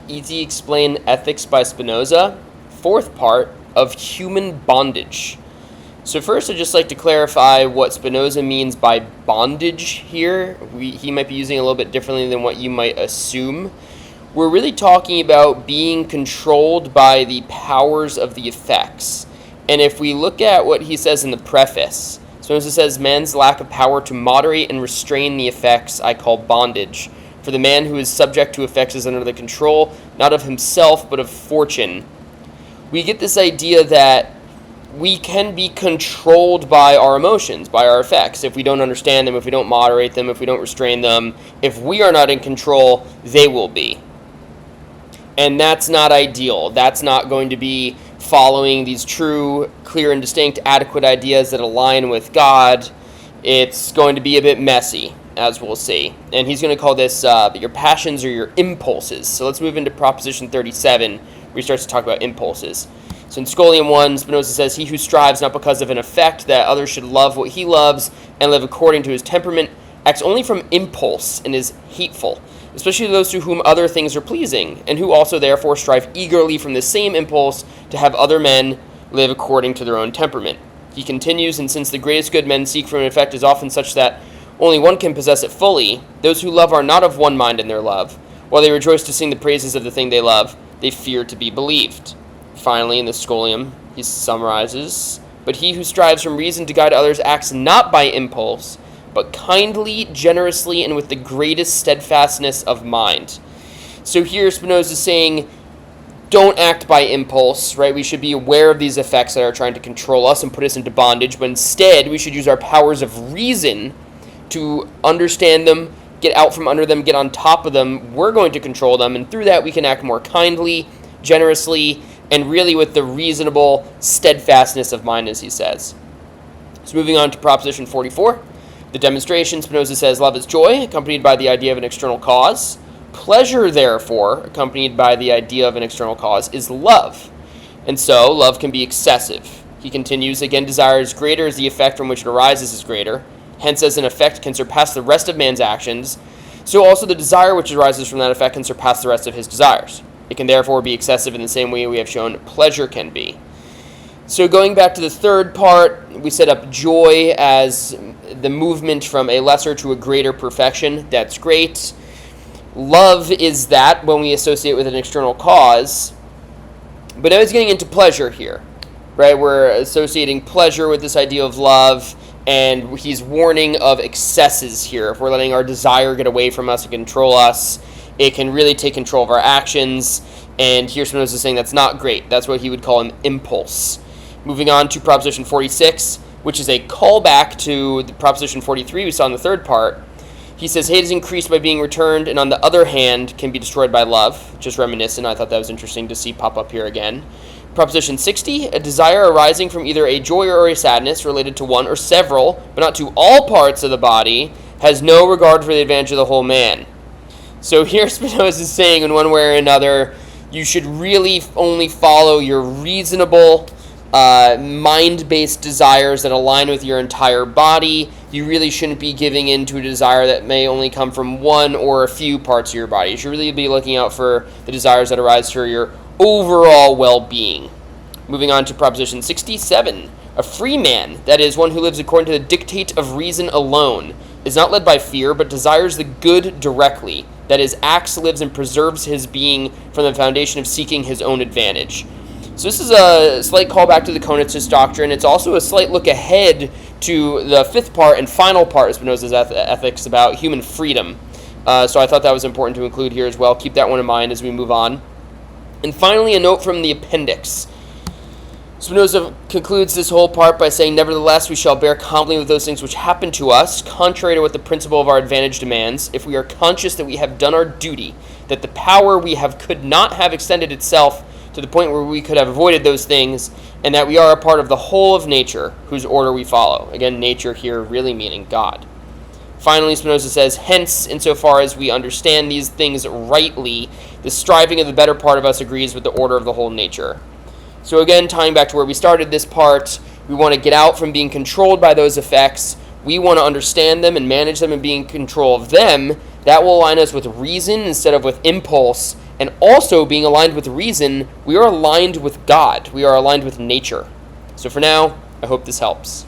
Easy Explain Ethics by Spinoza, fourth part of Human Bondage. So first, I'd just like to clarify what Spinoza means by bondage here. He might be using it a little bit differently than what you might assume. We're really talking about being controlled by the powers of the effects. And if we look at what he says in the preface, Spinoza says, man's lack of power to moderate and restrain the effects I call bondage. For the man who is subject to effects is under the control, not of himself, but of fortune. We get this idea that we can be controlled by our emotions, by our effects. If we don't understand them, if we don't moderate them, if we don't restrain them, if we are not in control, they will be. And that's not ideal. That's not going to be following these true, clear, and distinct, adequate ideas that align with God. It's going to be a bit messy, as we'll see. And he's going to call this your passions or your impulses. So let's move into Proposition 37, where he starts to talk about impulses. So in Scholium 1, Spinoza says, he who strives not because of an effect that others should love what he loves and live according to his temperament acts only from impulse and is hateful, especially those to whom other things are pleasing, and who also therefore strive eagerly from the same impulse to have other men live according to their own temperament. He continues, and since the greatest good men seek for an effect is often such that only one can possess it fully, those who love are not of one mind in their love. While they rejoice to sing the praises of the thing they love, they fear to be believed. Finally, in the Scholium, he summarizes, but he who strives from reason to guide others acts not by impulse, but kindly, generously, and with the greatest steadfastness of mind. So here Spinoza is saying, don't act by impulse, right? We should be aware of these effects that are trying to control us and put us into bondage, but instead we should use our powers of reason to understand them, get out from under them, get on top of them. We're going to control them, and through that we can act more kindly, generously, and really with the reasonable steadfastness of mind, as he says. So moving on to Proposition 44. The demonstration, Spinoza says, love is joy, accompanied by the idea of an external cause. Pleasure, therefore, accompanied by the idea of an external cause, is love. And so, love can be excessive. He continues, again, desire is greater as the effect from which it arises is greater. Hence, as an effect can surpass the rest of man's actions, so also the desire which arises from that effect can surpass the rest of his desires. It can therefore be excessive in the same way we have shown pleasure can be. So going back to the third part, we set up joy as the movement from a lesser to a greater perfection. That's great. Love is that when we associate with an external cause. But now he's getting into pleasure here, right? We're associating pleasure with this idea of love, and he's warning of excesses here. If we're letting our desire get away from us and control us, it can really take control of our actions. And here Spinoza is saying that's not great. That's what he would call an impulse. Moving on to Proposition 46, which is a callback to the Proposition 43 we saw in the third part. He says, hate is increased by being returned, and on the other hand, can be destroyed by love. Just reminiscent. I thought that was interesting to see pop up here again. Proposition 60, a desire arising from either a joy or a sadness related to one or several, but not to all parts of the body, has no regard for the advantage of the whole man. So here Spinoza is saying in one way or another, you should really only follow your reasonable, mind-based desires that align with your entire body. You really shouldn't be giving in to a desire that may only come from one or a few parts of your body. You should really be looking out for the desires that arise for your overall well-being. Moving on to Proposition 67. A free man, that is, one who lives according to the dictate of reason alone, is not led by fear, but desires the good directly. That is, acts, lives, and preserves his being from the foundation of seeking his own advantage. So this is a slight callback to the Conatus doctrine. It's also a slight look ahead to the fifth part and final part of Spinoza's ethics about human freedom. So I thought that was important to include here as well. Keep that one in mind as we move on. And finally, a note from the appendix. Spinoza concludes this whole part by saying, nevertheless, we shall bear calmly with those things which happen to us, contrary to what the principle of our advantage demands, if we are conscious that we have done our duty, that the power we have could not have extended itself to the point where we could have avoided those things, and that we are a part of the whole of nature, whose order we follow. Again, nature here really meaning God. Finally, Spinoza says, hence, insofar as we understand these things rightly, the striving of the better part of us agrees with the order of the whole nature. So again, tying back to where we started this part, we want to get out from being controlled by those effects. We want to understand them and manage them and be in control of them. That will align us with reason instead of with impulse, And also, being aligned with reason, we are aligned with God. We are aligned with nature. So for now, I hope this helps.